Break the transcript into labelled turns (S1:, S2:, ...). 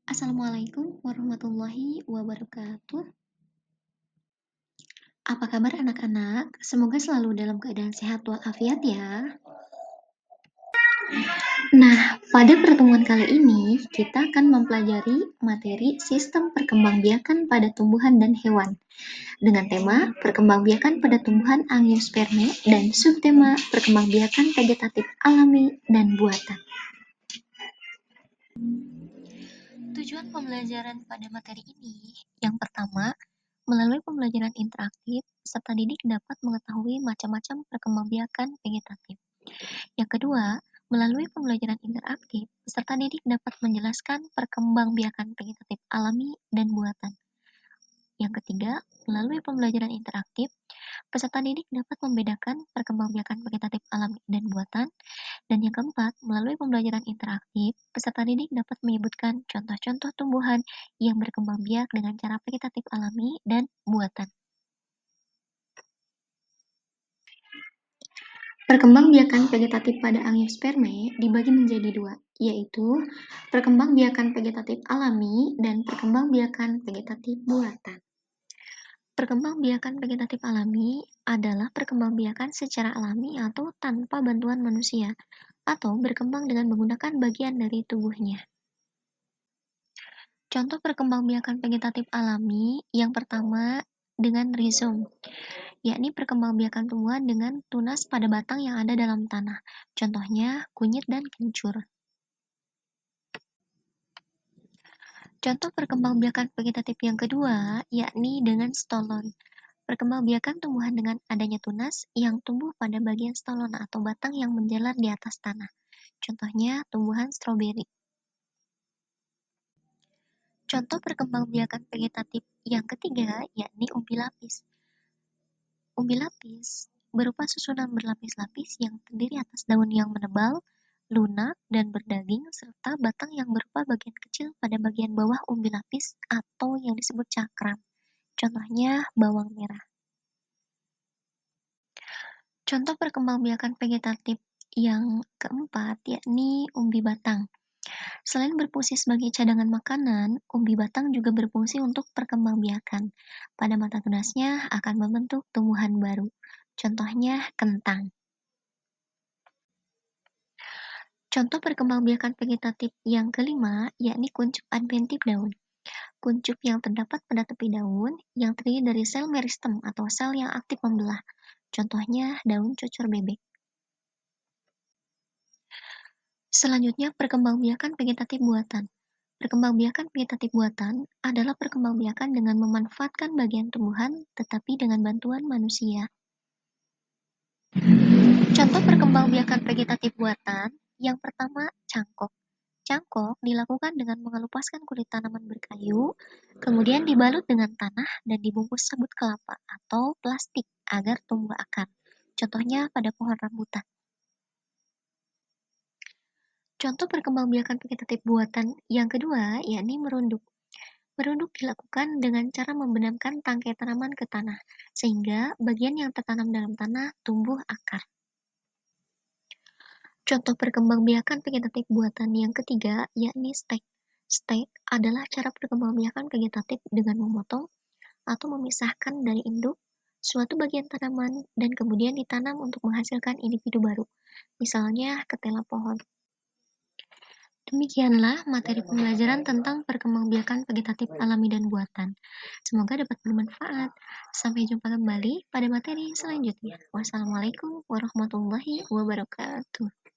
S1: Assalamualaikum warahmatullahi wabarakatuh. Apa kabar anak-anak? Semoga selalu dalam keadaan sehat walafiat ya. Nah, pada pertemuan kali ini kita akan mempelajari materi sistem perkembangbiakan pada tumbuhan dan hewan dengan tema perkembangbiakan pada tumbuhan angiospermae dan subtema perkembangbiakan vegetatif alami dan buatan. Tujuan pembelajaran pada materi ini, yang pertama, melalui pembelajaran interaktif, peserta didik dapat mengetahui macam-macam perkembangbiakan vegetatif. Yang kedua, melalui pembelajaran interaktif, peserta didik dapat menjelaskan perkembangbiakan vegetatif alami dan buatan. Yang ketiga, melalui pembelajaran interaktif, peserta didik dapat membedakan perkembangbiakan vegetatif alami dan buatan. Dan yang keempat, melalui pembelajaran interaktif, peserta didik dapat menyebutkan contoh-contoh tumbuhan yang berkembang biak dengan cara vegetatif alami dan buatan. Perkembangbiakan vegetatif pada angiospermae dibagi menjadi dua, yaitu perkembangbiakan vegetatif alami dan perkembangbiakan vegetatif buatan. Perkembangbiakan vegetatif alami adalah perkembangbiakan secara alami atau tanpa bantuan manusia, atau berkembang dengan menggunakan bagian dari tubuhnya. Contoh perkembangbiakan vegetatif alami yang pertama dengan rizom, yakni perkembangbiakan tumbuhan dengan tunas pada batang yang ada dalam tanah. Contohnya kunyit dan kencur. Contoh perkembangbiakan vegetatif yang kedua yakni dengan stolon. Perkembangbiakan tumbuhan dengan adanya tunas yang tumbuh pada bagian stolon atau batang yang menjalar di atas tanah. Contohnya tumbuhan stroberi. Contoh perkembangbiakan vegetatif yang ketiga yakni umbi lapis. Umbi lapis berupa susunan berlapis-lapis yang terdiri atas daun yang menebal, lunak, dan berdaging, serta batang yang berupa bagian kecil pada bagian bawah umbi lapis atau yang disebut cakram. Contohnya bawang merah. Contoh perkembangbiakan vegetatif yang keempat yakni umbi batang. Selain berfungsi sebagai cadangan makanan, umbi batang juga berfungsi untuk perkembangbiakan. Pada mata tunasnya akan membentuk tumbuhan baru. Contohnya kentang. Contoh perkembangbiakan vegetatif yang kelima yakni kuncup adventif daun. Kuncup yang terdapat pada tepi daun yang terdiri dari sel meristem atau sel yang aktif membelah. Contohnya daun cocor bebek. Selanjutnya perkembangbiakan vegetatif buatan. Perkembangbiakan vegetatif buatan adalah perkembangbiakan dengan memanfaatkan bagian tumbuhan tetapi dengan bantuan manusia. Contoh perkembangbiakan vegetatif buatan yang pertama cangkok. Cangkok dilakukan dengan mengelupaskan kulit tanaman berkayu, kemudian dibalut dengan tanah dan dibungkus sabut kelapa atau plastik agar tumbuh akar. Contohnya pada pohon rambutan. Contoh perkembangbiakan vegetatif buatan yang kedua yakni merunduk. Merunduk dilakukan dengan cara membenamkan tangkai tanaman ke tanah, sehingga bagian yang tertanam dalam tanah tumbuh akar. Contoh perkembangbiakan vegetatif buatan yang ketiga yakni stek. Stek adalah cara perkembangbiakan vegetatif dengan memotong atau memisahkan dari induk suatu bagian tanaman dan kemudian ditanam untuk menghasilkan individu baru, misalnya ketela pohon. Demikianlah materi pembelajaran tentang perkembangbiakan vegetatif alami dan buatan. Semoga dapat bermanfaat. Sampai jumpa kembali pada materi selanjutnya. Wassalamualaikum warahmatullahi wabarakatuh.